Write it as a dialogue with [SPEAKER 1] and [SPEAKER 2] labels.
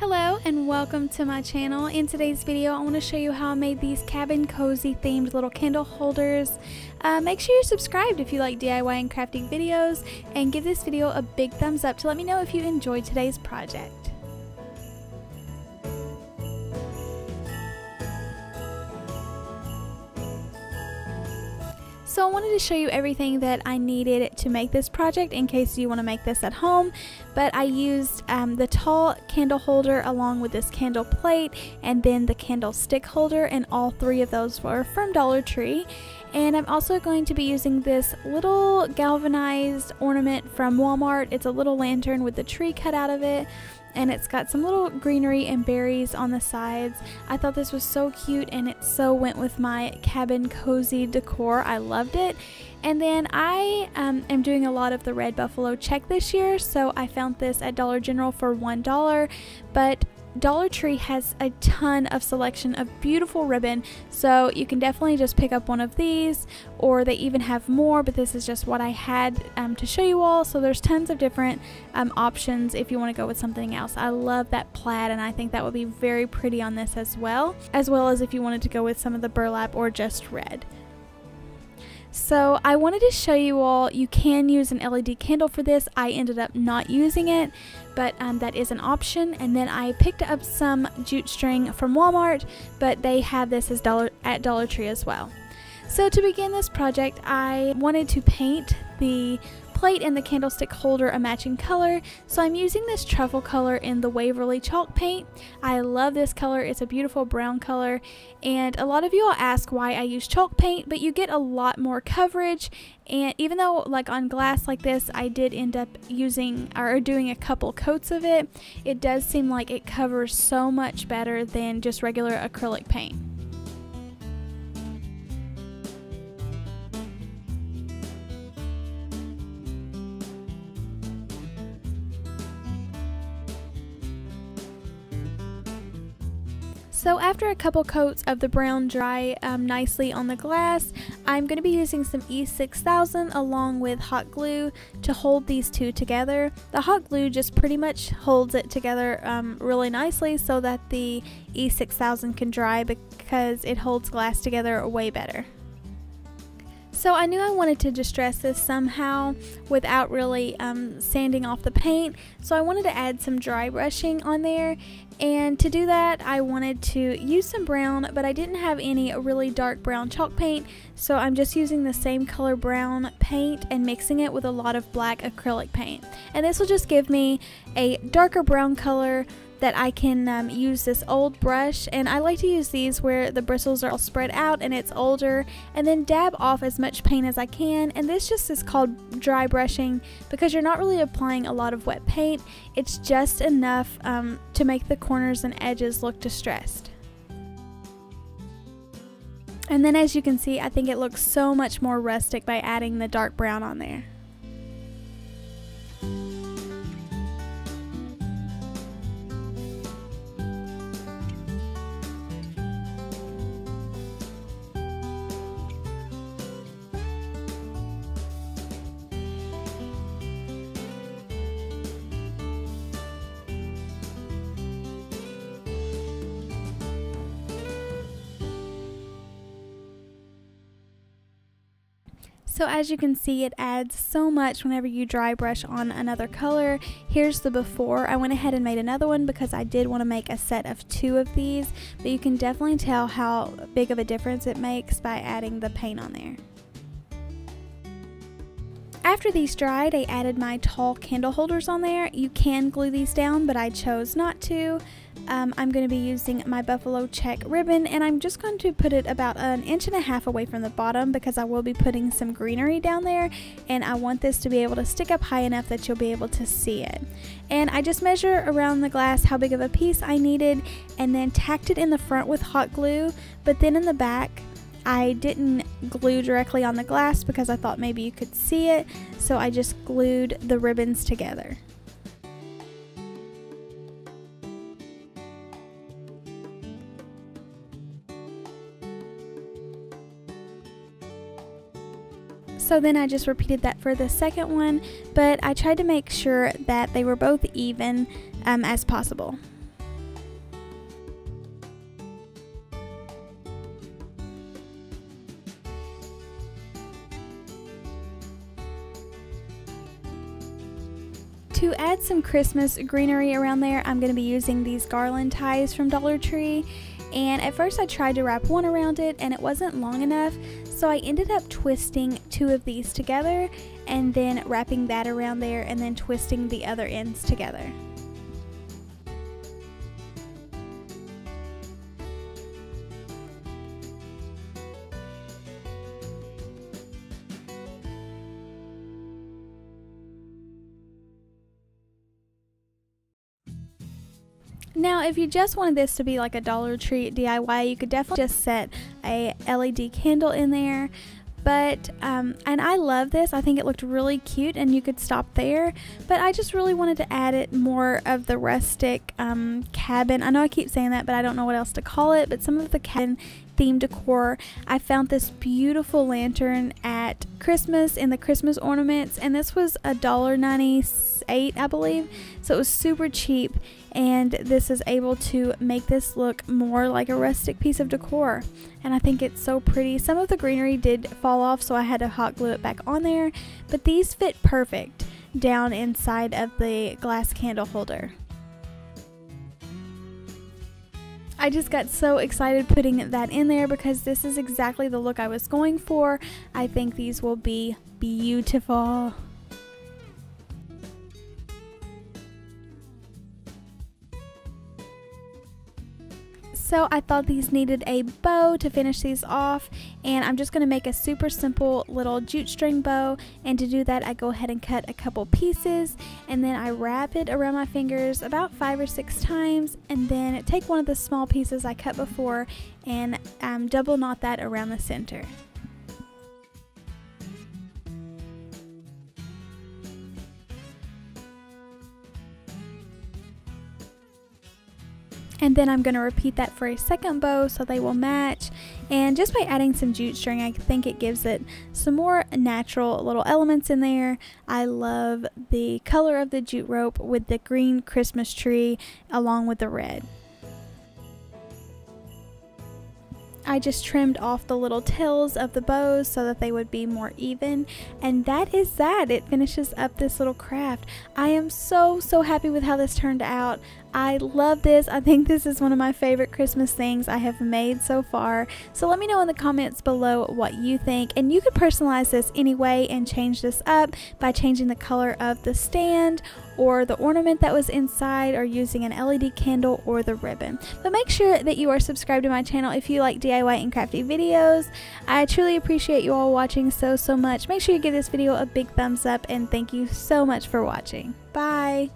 [SPEAKER 1] Hello and welcome to my channel. In today's video I want to show you how I made these cabin cozy themed little candle holders. Make sure you're subscribed if you like DIY and crafting videos, and give this video a big thumbs up to let me know if you enjoyed today's project. So I wanted to show you everything that I needed to make this project in case you want to make this at home. But I used the tall candle holder along with this candle plate and then the candlestick holder, and all three of those were from Dollar Tree. And I'm also going to be using this little galvanized ornament from Walmart. It's a little lantern with the tree cut out of it, and it's got some little greenery and berries on the sides. I thought this was so cute, and it so went with my cabin cozy decor. I loved it. And then I am doing a lot of the red buffalo check this year, so I found this at Dollar General for $1, but Dollar Tree has a ton of selection of beautiful ribbon, so you can definitely just pick up one of these, or they even have more, but this is just what I had to show you all. So there's tons of different options if you want to go with something else. I love that plaid, and I think that would be very pretty on this as well as if you wanted to go with some of the burlap or just red. So I wanted to show you all, you can use an LED candle for this. I ended up not using it, but that is an option. And then I picked up some jute string from Walmart, but they have this as at Dollar Tree as well. So to begin this project, I wanted to paint the plate and the candlestick holder a matching color, so I'm using this Truffle color in the Waverly chalk paint. I love this color. It's a beautiful brown color, and a lot of you all ask why I use chalk paint, but you get a lot more coverage. And even though like on glass like this I did end up using or doing a couple coats of it, it does seem like it covers so much better than just regular acrylic paint. So after a couple coats of the brown dry nicely on the glass, I'm going to be using some E6000 along with hot glue to hold these two together. The hot glue just pretty much holds it together really nicely so that the E6000 can dry, because it holds glass together way better. So I knew I wanted to distress this somehow without really sanding off the paint, so I wanted to add some dry brushing on there. And to do that, I wanted to use some brown, but I didn't have any really dark brown chalk paint, so I'm just using the same color brown paint and mixing it with a lot of black acrylic paint. And this will just give me a darker brown color that I can use this old brush, and I like to use these where the bristles are all spread out and it's older, and then dab off as much paint as I can. And this just is called dry brushing because you're not really applying a lot of wet paint. It's just enough to make the corners and edges look distressed. And then as you can see, I think it looks so much more rustic by adding the dark brown on there. So as you can see, it adds so much whenever you dry brush on another color. Here's the before. I went ahead and made another one because I did want to make a set of 2 of these, but you can definitely tell how big of a difference it makes by adding the paint on there. After these dried, I added my tall candle holders on there. You can glue these down, but I chose not to. I'm going to be using my buffalo check ribbon, and I'm just going to put it about 1.5 inches away from the bottom because I will be putting some greenery down there, and I want this to be able to stick up high enough that you'll be able to see it. And I just measure around the glass how big of a piece I needed, and then tacked it in the front with hot glue, but then in the back I didn't glue directly on the glass because I thought maybe you could see it, so I just glued the ribbons together. So then I just repeated that for the second one, but I tried to make sure that they were both even as possible. To add some Christmas greenery around there, I'm going to be using these Garland Ties from Dollar Tree. And at first I tried to wrap one around it and it wasn't long enough, so I ended up twisting 2 of these together and then wrapping that around there and then twisting the other ends together. Now, if you just wanted this to be like a Dollar Tree DIY, you could definitely just set a LED candle in there. But, and I love this. I think it looked really cute and you could stop there. But I just really wanted to add it more of the rustic cabin. I know I keep saying that, but I don't know what else to call it. But some of the cabin theme decor. I found this beautiful lantern at Christmas in the Christmas ornaments, and this was $1.98, I believe, so it was super cheap, and this is able to make this look more like a rustic piece of decor, and I think it's so pretty. Some of the greenery did fall off, so I had to hot glue it back on there, but these fit perfect down inside of the glass candle holder. I just got so excited putting that in there because this is exactly the look I was going for. I think these will be beautiful. So I thought these needed a bow to finish these off, and I'm just going to make a super simple little jute string bow, and to do that I go ahead and cut a couple pieces and then I wrap it around my fingers about 5 or 6 times, and then take one of the small pieces I cut before and double knot that around the center. And then I'm going to repeat that for a second bow so they will match. And just by adding some jute string, I think it gives it some more natural little elements in there. I love the color of the jute rope with the green Christmas tree along with the red. I just trimmed off the little tails of the bows so that they would be more even, and that is that. It finishes up this little craft. I am so happy with how this turned out. I love this. I think this is one of my favorite Christmas things I have made so far. So let me know in the comments below what you think, and you could personalize this anyway and change this up by changing the color of the stand or the ornament that was inside, or using an LED candle or the ribbon. But make sure that you are subscribed to my channel if you like DIY and crafty videos. I truly appreciate you all watching so much. Make sure you give this video a big thumbs up, and thank you so much for watching. Bye!